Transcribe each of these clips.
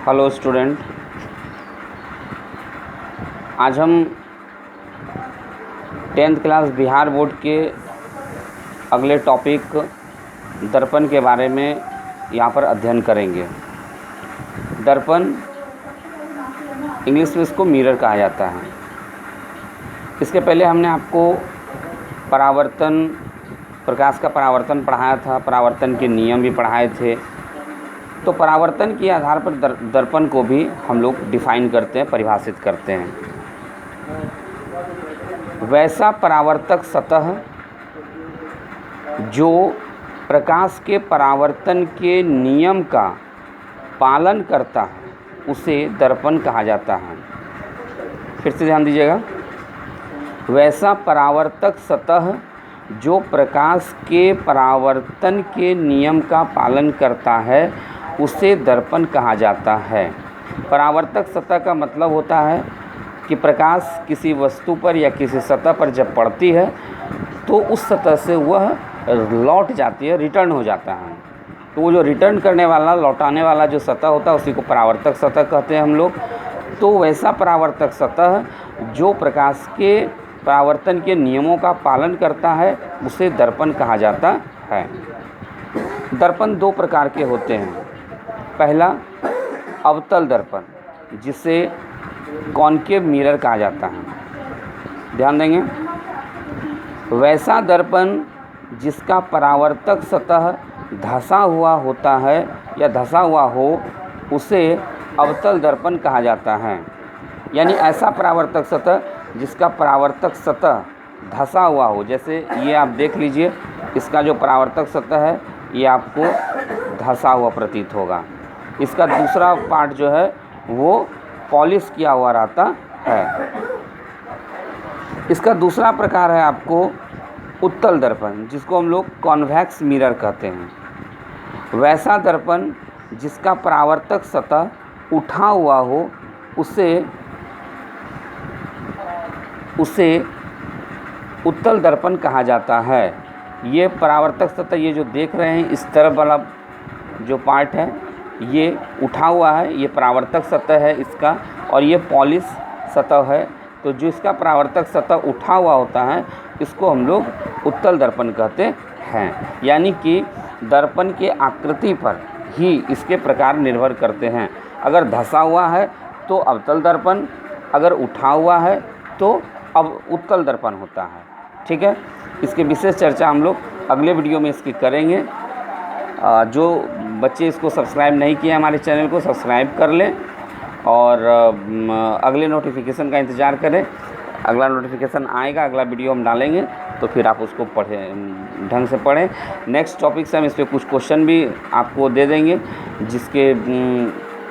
Hello student, आज हम 10th class Bihar board के अगले टॉपिक दर्पण के बारे में यहाँ पर अध्ययन करेंगे। दर्पण इंग्लिश में इसको मिरर कहा जाता है। इसके पहले हमने आपको परावर्तन, प्रकाश का परावर्तन पढ़ाया था, परावर्तन के नियम भी पढ़ाए थे। तो परावर्तन के आधार पर दर्पण को भी हम लोग डिफाइन करते हैं, परिभाषित करते हैं। वैसा परावर्तक सतह जो प्रकाश के परावर्तन के नियम का पालन करता है उसे दर्पण कहा जाता है। फिर से ध्यान दीजिएगा, वैसा परावर्तक सतह जो प्रकाश के परावर्तन के नियम का पालन करता है उसे दर्पण कहा जाता है। परावर्तक सतह का मतलब होता है कि प्रकाश किसी वस्तु पर या किसी सतह पर जब पड़ती है तो उस सतह से वह लौट जाती है, रिटर्न हो जाता है। तो वो जो रिटर्न करने वाला, लौटाने वाला जो सतह होता है उसी को परावर्तक सतह कहते हैं हम लोग। तो वैसा परावर्तक सतह जो प्रकाश के परावर्तन के नियमों का पालन करता है उसे दर्पण कहा जाता है। दर्पण दो प्रकार के होते हैं। पहला अवतल दर्पण, जिसे कॉनकेव मिरर कहा जाता है। ध्यान देंगे, वैसा दर्पण जिसका परावर्तक सतह धंसा हुआ होता है या धंसा हुआ हो उसे अवतल दर्पण कहा जाता है। यानी ऐसा परावर्तक सतह जिसका परावर्तक सतह धंसा हुआ हो। जैसे ये आप देख लीजिए, इसका जो परावर्तक सतह है ये आपको धंसा हुआ प्रतीत होगा। इसका दूसरा पार्ट जो है वो पॉलिश किया हुआ रहता है। इसका दूसरा प्रकार है आपको उत्तल दर्पण, जिसको हम लोग कॉन्वेक्स मिरर कहते हैं। वैसा दर्पण जिसका परावर्तक सतह उठा हुआ हो उसे उत्तल दर्पण कहा जाता है। ये परावर्तक सतह, ये जो देख रहे हैं इस तरफ वाला जो पार्ट है ये उठा हुआ है, ये परावर्तक सतह है इसका, और ये पॉलिश सतह है। तो जो इसका परावर्तक सतह उठा हुआ होता है इसको हम लोग उत्तल दर्पण कहते हैं। यानी कि दर्पण के आकृति पर ही इसके प्रकार निर्भर करते हैं। अगर धंसा हुआ है तो अवतल दर्पण, अगर उठा हुआ है तो अब उत्तल दर्पण होता है। ठीक है, इसकी विशेष चर्चा हम लोग अगले वीडियो में इसकी करेंगे। जो बच्चे इसको सब्सक्राइब नहीं किए हमारे चैनल को सब्सक्राइब कर लें और अगले नोटिफिकेशन का इंतज़ार करें। अगला नोटिफिकेशन आएगा, अगला वीडियो हम डालेंगे तो फिर आप उसको पढ़ें, ढंग से पढ़ें। नेक्स्ट टॉपिक से हम इस पर कुछ क्वेश्चन भी आपको दे देंगे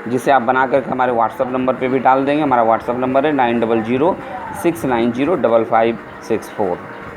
जिसे आप बना करके हमारे व्हाट्सअप नंबर पे भी डाल देंगे। हमारा व्हाट्सअप नंबर है 9006905564।